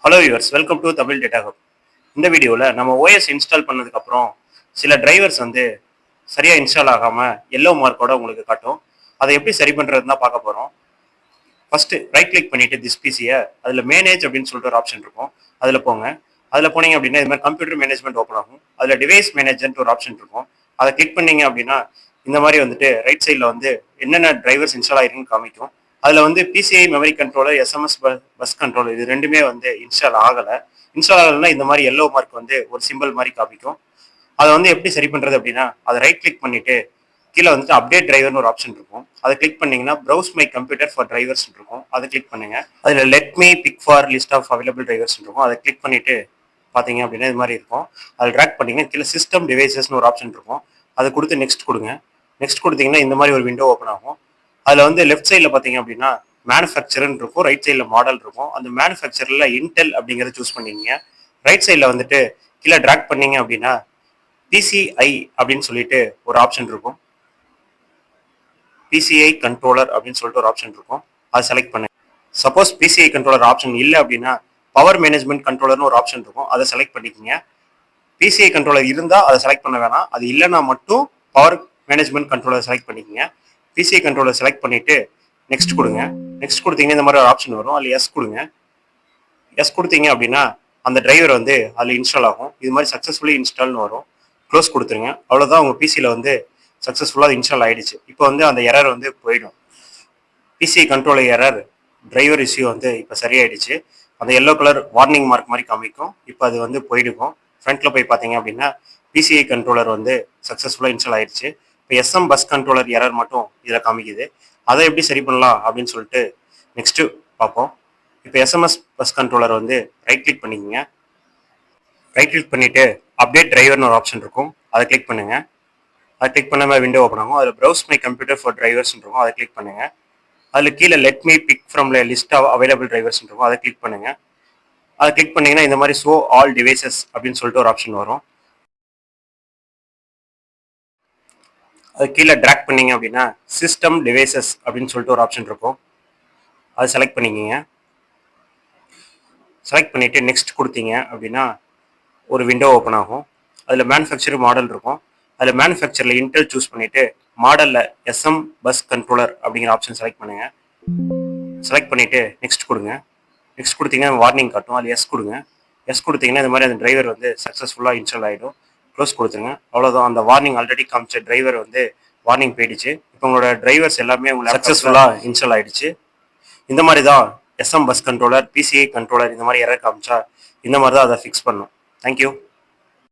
Hello viewers, welcome to Tamil data hub. இந்த வீடியோவில் நம்ம ஓஎஸ் இன்ஸ்டால் பண்ணதுக்கப்புறம் சில டிரைவர்ஸ் சரியாக இன்ஸ்டால் ஆகாமல் எல்லோ மார்க்கோட உங்களுக்கு காட்டும். அதை எப்படி சரி பண்ணுறதுன்னு தான் பார்க்க போகிறோம். ஃபஸ்ட்டு ரைட் கிளிக் பண்ணிவிட்டு திஸ் பிசியை அதில் மேனேஜ் அப்படின்னு சொல்லிட்டு ஒரு ஆப்ஷன் இருக்கும். அதில் போங்க. அதில் போனீங்க அப்படின்னா இது மாதிரி கம்ப்யூட்டர் மேனேஜ்மெண்ட் ஓப்பன் ஆகும். அதில் டிவைஸ் மேனேஜ்மெண்ட் ஒரு ஆப்ஷன் இருக்கும். அதை கிளிக் பண்ணீங்க அப்படின்னா இந்த மாதிரி ரைட் சைடில் என்னென்ன டிரைவர்ஸ் இன்ஸ்டால் ஆகிருக்குன்னு காமிக்கும். அதில் PCI memory controller, SMS bus controller இது ரெண்டுமே இன்ஸ்டால் ஆகலை. இன்ஸ்டால் ஆகலைன்னா இந்த மாதிரி எல்லோ மார்க் ஒரு சிம்பிள் மாதிரி காமிக்கும். அதை எப்படி சரி பண்ணுறது அப்படின்னா அதை ரைட் கிளிக் பண்ணிட்டு கீழே அப்டேட் டிரைவர்னு ஒரு ஆப்ஷன் இருக்கும். அதை கிளிக் பண்ணீங்கன்னா browse my computer for drivers இருக்கும். அதை கிளிக் பண்ணுங்க. அதில் let me pick for list of available drivers இருக்கும். அதை கிளிக் பண்ணிட்டு பார்த்தீங்க அப்படின்னா இது மாதிரி இருக்கும். அதில் ட்ராக் பண்ணீங்கன்னா கீழே சிஸ்டம் டிவைசஸ்னு ஒரு ஆப்ஷன் இருக்கும். அதை கொடுத்து நெக்ஸ்ட் கொடுங்க. நெக்ஸ்ட் கொடுத்தீங்கன்னா இந்த மாதிரி ஒரு விண்டோ ஓப்பன் ஆகும். அதில் லெஃப்ட் சைடில் பார்த்தீங்க அப்படின்னா மேனுஃபேக்சர்னு இருக்கும், ரைட் சைடில் மாடல் இருக்கும். அந்த மேனுஃபேக்சரில் இன்டெல் அப்படிங்கிறத சூஸ் பண்ணிக்கிங்க. ரைட் சைடில் கீழே ட்ராக் பண்ணீங்க அப்படின்னா பிசிஐ அப்படின்னு சொல்லிட்டு ஒரு ஆப்ஷன் இருக்கும். பிசிஐ கண்ட்ரோலர் அப்படின்னு சொல்லிட்டு ஒரு ஆப்ஷன் இருக்கும். அதை செலக்ட் பண்ணுங்க. சப்போஸ் பிசிஐ கண்ட்ரோலர் ஆப்ஷன் இல்லை அப்படின்னா பவர் மேனேஜ்மெண்ட் கண்ட்ரோலர்னு ஒரு ஆப்ஷன் இருக்கும். அதை செலக்ட் பண்ணிக்கோங்க. பிசிஐ கண்ட்ரோலர் இருந்தால் அதை செலக்ட் பண்ண வேணாம். அது இல்லைன்னா மட்டும் பவர் மேனேஜ்மெண்ட் கண்ட்ரோலர் செலக்ட் பண்ணிக்கோங்க. பிசிஐ கண்ட்ரோலர் செலக்ட் பண்ணிட்டு நெக்ஸ்ட் கொடுங்க. நெக்ஸ்ட் கொடுத்தீங்கன்னா இந்த மாதிரி ஒரு ஆப்ஷன் வரும். அதில் எஸ் கொடுங்க. எஸ் கொடுத்தீங்க அப்படின்னா அந்த டிரைவர் அதில் இன்ஸ்டால் ஆகும். இது மாதிரி சக்ஸஸ்ஃபுல்லி இன்ஸ்டால்னு வரும். க்ளோஸ் கொடுத்துருங்க. அவ்வளோதான், உங்கள் பிசியில் சக்ஸஸ்ஃபுல்லாக இன்ஸ்டால் ஆகிடுச்சு. இப்போ அந்த எரர் போயிடும். PCI controller error driver issue இப்போ சரியாயிடுச்சு. அந்த எல்லோ கலர் வார்னிங் மார்க் மாதிரி காமிக்கும். இப்போ அது போயிடுக்கும். ஃப்ரண்ட்டில் போய் பார்த்தீங்க அப்படின்னா பிசிஐ கண்ட்ரோலர் சக்ஸஸ்ஃபுல்லாக இன்ஸ்டால் ஆயிடுச்சு. இப்போ எஸ்எம் பஸ் கண்ட்ரோலர் எரர் மட்டும் இதில் காமிக்குது. அதை எப்படி சரி பண்ணலாம் அப்படின்னு சொல்லிட்டு நெக்ஸ்ட்டு பார்ப்போம். இப்போ SMS bus controller right click பண்ணிக்கோங்க. ரைட் கிளிக் பண்ணிவிட்டு அப்டேட் டிரைவர்னு ஒரு ஆப்ஷன் இருக்கும். அதை கிளிக் பண்ணுங்கள். அதை கிளிக் பண்ணாமல் விண்டோ ஓப்பன் ஆகும். அதில் browse my computer for drivers இருக்கும். அதை கிளிக் பண்ணுங்கள். அதில் கீழே let me pick from list of available drivers இருக்கும். அதை கிளிக் பண்ணுங்கள். அதை கிளிக் பண்ணிங்கன்னா இந்த மாதிரி ஷோ ஆல் டிவைசஸ் அப்படின்னு சொல்லிட்டு ஒரு ஆப்ஷன் வரும். அது கீழே ட்ராக் பண்ணீங்க அப்படின்னா சிஸ்டம் டிவைசஸ் அப்படின்னு சொல்லிட்டு ஒரு ஆப்ஷன் இருக்கும். அதை செலக்ட் பண்ணிக்கிங்க. செலக்ட் பண்ணிவிட்டு நெக்ஸ்ட் கொடுத்தீங்க அப்படின்னா ஒரு விண்டோ ஓப்பன் ஆகும். அதில் மேனுஃபேக்சர் மாடல் இருக்கும். அதில் மேனுஃபேக்சரில் இன்டெல் சூஸ் பண்ணிவிட்டு மாடலில் எஸ்எம் பஸ் கண்ட்ரோலர் அப்படிங்கிற ஆப்ஷன் செலக்ட் பண்ணுங்கள். செலக்ட் பண்ணிவிட்டு நெக்ஸ்ட் கொடுங்க. நெக்ஸ்ட் கொடுத்தீங்கன்னா வார்னிங் காட்டும். அது எஸ் கொடுங்க. எஸ் கொடுத்தீங்கன்னா இந்த மாதிரி அந்த டிரைவர் சக்ஸஸ்ஃபுல்லாக இன்ஸ்டால் ஆகிடும். க்ளோஸ் கொடுத்துருங்க. அவ்வளோதான், அந்த வார்னிங் ஆல்ரெடி காமிச்ச டிரைவர் வார்னிங் போயிடுச்சு. இப்போ உங்களோட டிரைவர்ஸ் எல்லாமே உங்களுக்கு சக்ஸஸ்ஃபுல்லாக இன்ஸ்டால் ஆகிடுச்சு. இந்த மாதிரி தான் SM bus controller, PCI controller இந்த மாதிரி எரர் காமிச்சா இந்த மாதிரி தான் அதை ஃபிக்ஸ் பண்ணும். தேங்க்யூ.